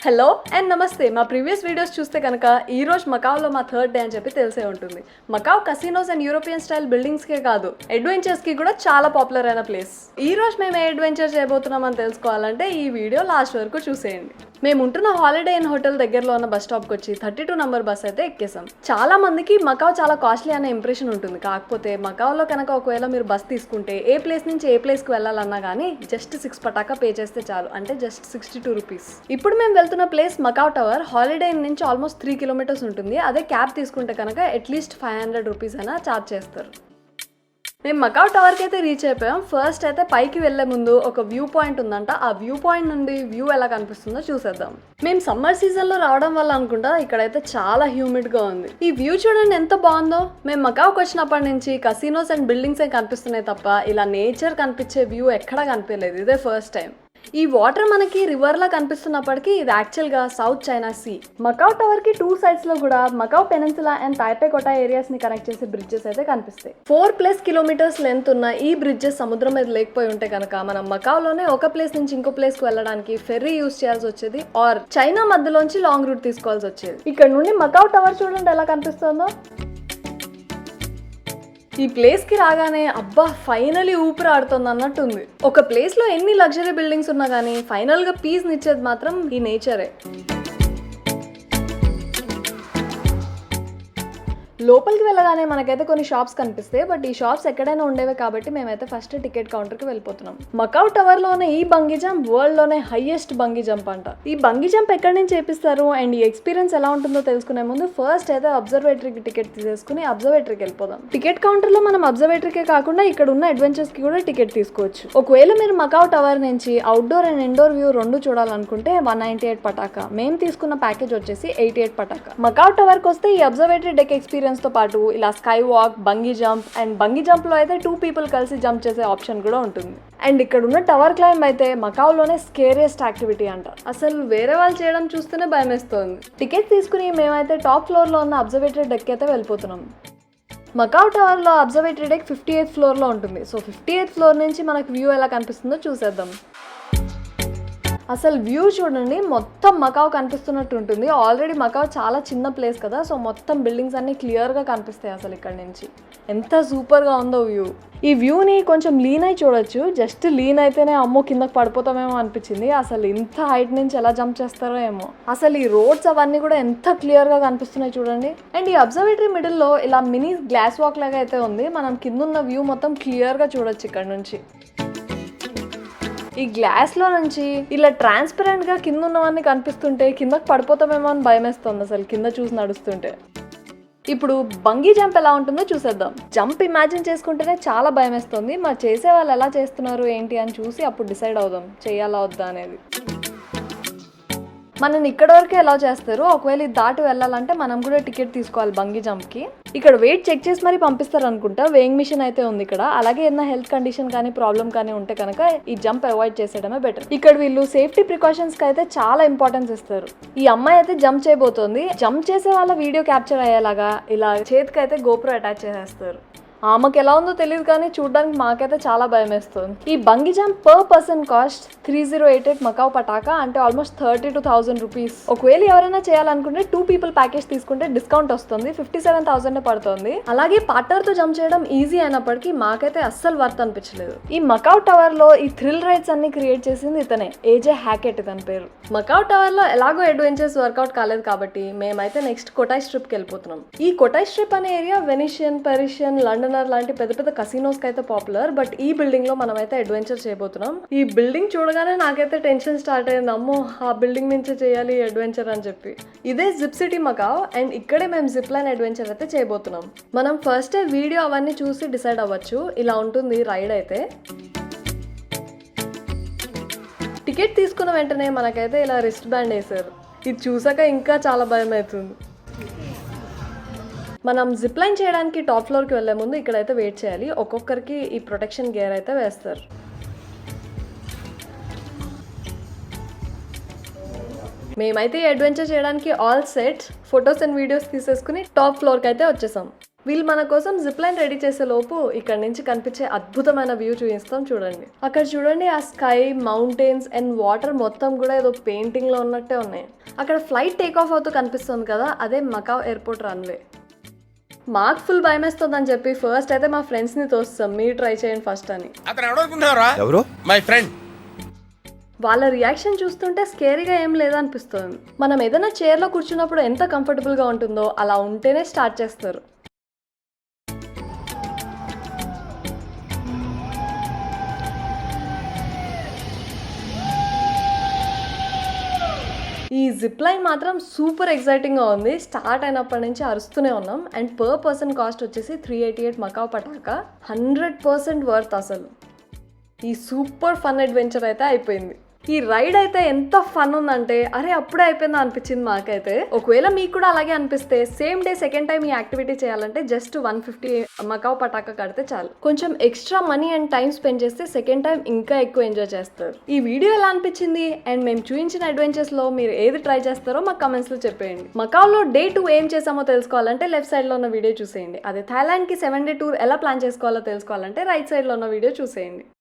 Hello and నమస్తే. మా previous videos చూస్తే కనుక ఈ రోజు మకావ్లో మా థర్డ్ డే అని చెప్పి తెలిసే ఉంటుంది. Macau casinos and European style బిల్డింగ్స్కే కాదు, అడ్వెంచర్స్కి కూడా చాలా పాపులర్ అయిన ప్లేస్. ఈ రోజు మేము ఏ అడ్వెంచర్ చేయబోతున్నామని తెలుసుకోవాలంటే ఈ వీడియో లాస్ట్ వరకు చూసేయండి. మేము ఉంటున్న హాలిడే ఇన్ హోటల్ దగ్గరలో ఉన్న బస్ స్టాప్కి వచ్చి 32 నంబర్ బస్ అయితే ఎక్కేసాం. చాలా మందికి మకావ్ చాలా కాస్ట్లీ అనే ఇంప్రెషన్ ఉంటుంది. కాకపోతే మకావ్లో కనుక ఒకవేళ మీరు బస్ తీసుకుంటే ఏ ప్లేస్ నుంచి ఏ ప్లేస్కి వెళ్ళాలన్నా కానీ జస్ట్ 6 పటాకా పే చేస్తే చాలు, అంటే జస్ట్ 62 రూపీస్. ఇప్పుడు మేము వెళ్తున్న place Macau tower. Holiday in నుంచి ఆల్మోస్ట్ 3 కిలోమీటర్స్ ఉంటుంది. అదే క్యాబ్ తీసుకుంటే కనుక అట్లీస్ట్ 500 రూపీస్ అయినా ఛార్జ్ చేస్తారు. మేము మకావ్ టవర్కి అయితే రీచ్ అయిపోయాం. ఫస్ట్ అయితే పైకి వెళ్లే ముందు ఒక వ్యూ పాయింట్ ఉందంట. ఆ వ్యూ పాయింట్ నుండి వ్యూ ఎలా కనిపిస్తుందో చూసేద్దాం. మేము సమ్మర్ సీజన్లో రావడం వల్ల అనుకుంటా ఇక్కడైతే చాలా హ్యూమిడ్గా ఉంది. ఈ వ్యూ చూడండి ఎంత బాగుందో. మేము మకావ్కి వచ్చినప్పటి నుంచి కసినోస్ అండ్ బిల్డింగ్స్ కనిపిస్తున్నాయి తప్ప ఇలా నేచర్ కనిపించే వ్యూ ఎక్కడా కనిపించలేదు. ఇదే ఫస్ట్ టైం. ఈ వాటర్ మనకి రివర్ లా కనిపిస్తున్నప్పటికీ ఇది యాక్చువల్ గా South China Sea. Macau Tower కి 2 సైడ్స్ లో కూడా మకావ్ పెనిన్సులా అండ్ తాయిపే కోటా ఏరియాస్ ని కనెక్ట్ చేసే బ్రిడ్జెస్ అయితే కనిపిస్తాయి. 4+ కిలోమీటర్స్ లెంత్ ఉన్న ఈ బ్రిడ్జెస్ సముద్రం మీద లేకపోయి ఉంటే కనుక మనం మకావ్ లోనే ఒక ప్లేస్ నుంచి ఇంకో ప్లేస్ కు వెళ్ళడానికి ఫెర్రీ యూజ్ చేయాల్సి వచ్చేది, ఆర్ చైనా మధ్యలోంచి లాంగ్ రూట్ తీసుకోవాల్సి వచ్చేది. ఇక్కడ నుండి మకావ్ టవర్ చూడండి ఎలా కనిపిస్తుందో. ఈ ప్లేస్ కి రాగానే అబ్బా ఫైనలీ ఊపిరి ఆడుతుంది అన్నట్టుంది. ఒక ప్లేస్ లో ఎన్ని లగ్జరీ బిల్డింగ్స్ ఉన్నా కానీ ఫైనల్ గా పీస్ నిచ్చేది మాత్రం ఈ నేచరే. లోపలికి వెళ్ళగానే మనకైతే కొన్ని షాప్స్ కనిపిస్తాయి. బట్ ఈ షాప్స్ ఎక్కడైనా ఉండేవే కాబట్టి మేమైతే ఫస్ట్ టికెట్ కౌంటర్కి వెళ్ళిపోతున్నాం. మకావ్ టవర్ లోనే ఈ బంగీ జంప్ వరల్డ్ లోనే హైయెస్ట్ బంగీ జంప్ అంట. ఈ బంగీ జంప్ ఎక్కడి నుంచి చేపిస్తారు అండ్ ఈ ఎక్స్పీరియన్స్ ఎలా ఉంటుందో తెలుసుకునే ముందు ఫస్ట్ అయితే అబ్జర్వేటరీకి టికెట్ తీసేసుకుని అబ్జర్వేటరీకి వెళ్ళిపోదాం. టికెట్ కౌంటర్ లో మనం అబ్జర్వేటరీకే కాకుండా ఇక్కడ ఉన్న అడ్వెంచర్స్ కి కూడా టికెట్ తీసుకోవచ్చు. ఒకవేళ మీరు మకావ్ టవర్ నుంచి అవుట్డోర్ అండ్ ఇండోర్ వ్యూ రెండు చూడాలనుకుంటే 198 పటాకా. మేము తీసుకున్న ప్యాకేజ్ వచ్చేసి 88 పటాకా. మకావ్ టవర్ కి వస్తే ఈ అబ్జర్వేటరీ డెక్ ఎక్స్పీరియన్స్ తో పాటు ఇలా sky walk, bungee jump and bungee jump లో అయితే 2 పీపుల్ కలిసి జంప్ చేసే ఆప్షన్ కూడా ఉంటుంది. అండ్ ఇక్కడ ఉన్న టవర్ క్లైంబ్ అయితే మకావ్ లోనే స్కేరియస్ట్ యాక్టివిటీ అంట. అసలు వేరే వాళ్ళు చేయడం చూస్తేనే భయం వేస్తుంది. టికెట్ తీసుకుని మేమైతే టాప్ ఫ్లోర్ లో ఉన్న అబ్జర్వేటరీ డెక్ అయితే వెళ్ళిపోతున్నాం. మకావ్ టవర్ లో అబ్జర్వేటరీ డెక్ 58th ఫ్లోర్ లో ఉంటుంది. సో 58th ఫ్లోర్ నుంచి మనకు వ్యూ ఎలా కనిపిస్తుందో చూసేద్దాం. అసలు వ్యూ చూడండి, మొత్తం మకావ్ కనిపిస్తున్నట్టు ఉంటుంది. ఆల్రెడీ మకావ్ చాలా చిన్న ప్లేస్ కదా, సో మొత్తం బిల్డింగ్స్ అన్ని క్లియర్గా కనిపిస్తాయి. అసలు ఇక్కడ నుంచి ఎంత సూపర్గా ఉందో వ్యూ. ఈ వ్యూని కొంచెం లీన్ అయి చూడొచ్చు. జస్ట్ లీన్ అయితేనే అమ్మో కిందకి పడిపోతామేమో అనిపించింది. అసలు ఇంత హైట్ నుంచి ఎలా జంప్ చేస్తారో ఏమో. అసలు ఈ రోడ్స్ అవన్నీ కూడా ఎంత క్లియర్గా కనిపిస్తున్నాయి చూడండి. అండ్ ఈ అబ్జర్వేటరీ మిడిల్లో ఇలా మినీ గ్లాస్ వాక్ లాగా అయితే ఉంది. మనం కింద ఉన్న వ్యూ మొత్తం క్లియర్గా చూడొచ్చు ఇక్కడ నుంచి. ఈ గ్లాస్ లో నుంచి ఇలా ట్రాన్స్పరెంట్ గా కింద ఉన్నవన్నీ కనిపిస్తుంటే కిందకి పడిపోతామేమో అని భయం వేస్తుంది అసలు కింద చూసి నడుస్తుంటే. ఇప్పుడు బంగీ జంప్ ఎలా ఉంటుందో చూసేద్దాం. జంప్ ఇమాజిన్ చేసుకుంటేనే చాలా భయం వేస్తుంది. మరి చేసే వాళ్ళు ఎలా చేస్తున్నారు ఏంటి అని చూసి అప్పుడు డిసైడ్ అవుదాం చేయాలా వద్దా అనేది. మనని ఇక్కడ వరకే ఎలా చేస్తారు. ఒకవేళ ఇది దాటి వెళ్ళాలంటే మనం కూడా టికెట్ తీసుకోవాలి బంగీ జంప్ కి. ఇక్కడ వెయిట్ చెక్ చేసి మరి పంపిస్తారు అనుకుంటా. వేయింగ్ మిషన్ అయితే ఉంది ఇక్కడ. అలాగే ఏదైనా హెల్త్ కండిషన్ కానీ ప్రాబ్లం కానీ ఉంటే కనుక ఈ జంప్ అవాయిడ్ చేసేయడమే బెటర్. ఇక్కడ వీళ్ళు సేఫ్టీ ప్రికాషన్స్ కి అయితే చాలా ఇంపార్టెన్స్ ఇస్తారు. ఈ అమ్మాయి అయితే జంప్ చేయబోతోంది. జంప్ చేసే వాళ్ళ వీడియో క్యాప్చర్ అయ్యేలాగా ఇలా చేతికి అయితే గోప్రో అటాచ్ చేసేస్తారు. ఆమెకి ఎలా ఉందో తెలియదు కానీ చూడడానికి మాకైతే చాలా భయం వేస్తుంది. ఈ bungee jump per person cost 3088 Macau pataca, అంటే ఆల్మోస్ట్ 32,000 రూపీస్. ఒకవేళ ఎవరైనా చేయాలనుకుంటే 2 పీపుల్ ప్యాకేజ్ తీసుకుంటే డిస్కౌంట్ వస్తుంది. 57,000 పడుతుంది. అలాగే పార్ట్నర్ తో జంప్ చేయడం ఈజీ అయినప్పటికీ మాకైతే అస్సలు వర్త్ అనిపించలేదు. ఈ మకావ్ టవర్ లో ఈ థ్రిల్ రైడ్స్ అన్ని క్రియేట్ చేసింది ఇతనే, ఏజే హ్యాకెట్ ఇతని పేరు. మకావ్ టవర్ లో ఎలాగో అడ్వెంచర్స్ వర్కౌట్ కాలేదు కాబట్టి మేమైతే నెక్స్ట్ కోటాయ్ స్ట్రిప్ కి వెళ్ళిపోతున్నాం. ఈ కోటాయ్ స్ట్రిప్ అనే ఏరియా వెనిషియన్, పెరిషియన్, లండన్ లాంటి పెద్ద పెద్ద కసినోస్ కి అయితే పాపులర్. బట్ ఈ బిల్డింగ్ లో మనం అయితే అడ్వెంచర్ చేయబోతున్నాం. ఈ బిల్డింగ్ చూడగానే నాకైతే టెన్షన్ స్టార్ట్ అయింది. అమ్మో ఆ బిల్డింగ్ నుంచే చేయాలి అడ్వెంచర్ అని చెప్పి. ఇదే జిప్ సిటీ మకావ్ అండ్ ఇక్కడే మేము జిప్ లైన్ అడ్వెంచర్ అయితే చేయబోతున్నాం. మనం ఫస్ట్ వీడియో అవన్నీ చూసి డిసైడ్ అవ్వచ్చు. ఇలా ఉంటుంది రైడ్ అయితే. టికెట్ తీసుకున్న వెంటనే మనకైతే ఇలా రిస్ట్ బ్యాండ్ వేసారు. ఇది చూసాక ఇంకా చాలా భయం అవుతుంది. మనం జిప్ లైన్ చేయడానికి టాప్ ఫ్లోర్కి వెళ్ళే ముందు ఇక్కడైతే వెయిట్ చేయాలి. ఒక్కొక్కరికి ఈ ప్రొటెక్షన్ గేర్ అయితే వేస్తారు. మేమైతే ఈ అడ్వెంచర్ చేయడానికి all set photos and videos తీసేసుకుని టాప్ ఫ్లోర్కి అయితే వచ్చేసాం. వీళ్ళు మన కోసం జిప్ లైన్ రెడీ చేసే లోపు ఇక్కడ నుంచి కనిపించే అద్భుతమైన వ్యూ చూపిస్తాం చూడండి. అక్కడ చూడండి ఆ స్కై, మౌంటైన్స్ అండ్ వాటర్ మొత్తం కూడా ఏదో పెయింటింగ్ లో ఉన్నట్టే ఉన్నాయి. అక్కడ ఫ్లైట్ టేక్ ఆఫ్ అవుతూ కనిపిస్తుంది కదా, అదే మకావ్ ఎయిర్పోర్ట్ రన్వే. మాకు ఫుల్ భయం వేస్తుందని చెప్పి ఫస్ట్ అయితే మా ఫ్రెండ్స్ ని తోస్తాం, మీరు ట్రై చేయండి ఫస్ట్ అని. ఎవరు? My friend. వాళ్ళ రియాక్షన్ చూస్తుంటే స్కేరీగా ఏం లేదనిపిస్తుంది. మనం ఏదైనా చైర్లో కూర్చున్నప్పుడు ఎంత కంఫర్టబుల్గా ఉంటుందో అలా ఉంటేనే స్టార్ట్ చేస్తారు. ఈ జిప్ లైన్ మాత్రం సూపర్ ఎక్సైటింగ్గా ఉంది. స్టార్ట్ అయినప్పటి నుంచి అరుస్తూనే ఉన్నాం. అండ్ పర్ పర్సన్ కాస్ట్ వచ్చేసి 388 మకావ్ పటాకా. 100% వర్త్ అసలు. ఈ సూపర్ ఫన్ అడ్వెంచర్ అయితే అయిపోయింది. ఈ రైడ్ అయితే ఎంత ఫన్ ఉందంటే అరే అప్పుడే అయిపోయిందా అనిపించింది మాకైతే. ఒకవేళ మీకు కూడా అలాగే అనిపిస్తే సేమ్ డే సెకండ్ టైం ఈ యాక్టివిటీ చేయాలంటే జస్ట్ 150 మకావ్ పటాకా కడితే చాలు. కొంచెం extra money and time spend చేస్తే సెకండ్ టైం ఇంకా ఎక్కువ ఎంజాయ్ చేస్తారు. ఈ వీడియో ఎలా అనిపించింది అండ్ మేము చూపించిన అడ్వెంచర్స్ లో మీరు ఏది ట్రై చేస్తారో మాకు కమెంట్స్ లో చెప్పేయండి. మకావ్ లో డే 2 ఏం చేసామో తెలుసుకోవాలంటే లెఫ్ట్ సైడ్ లో ఉన్న వీడియో చూసేయండి. అదే థాయిలాండ్ కి 7 డే టూర్ ఎలా ప్లాన్ చేసుకోవాలో తెలుసుకోవాలంటే రైట్ సైడ్ లో ఉన్న వీడియో చూసేయండి.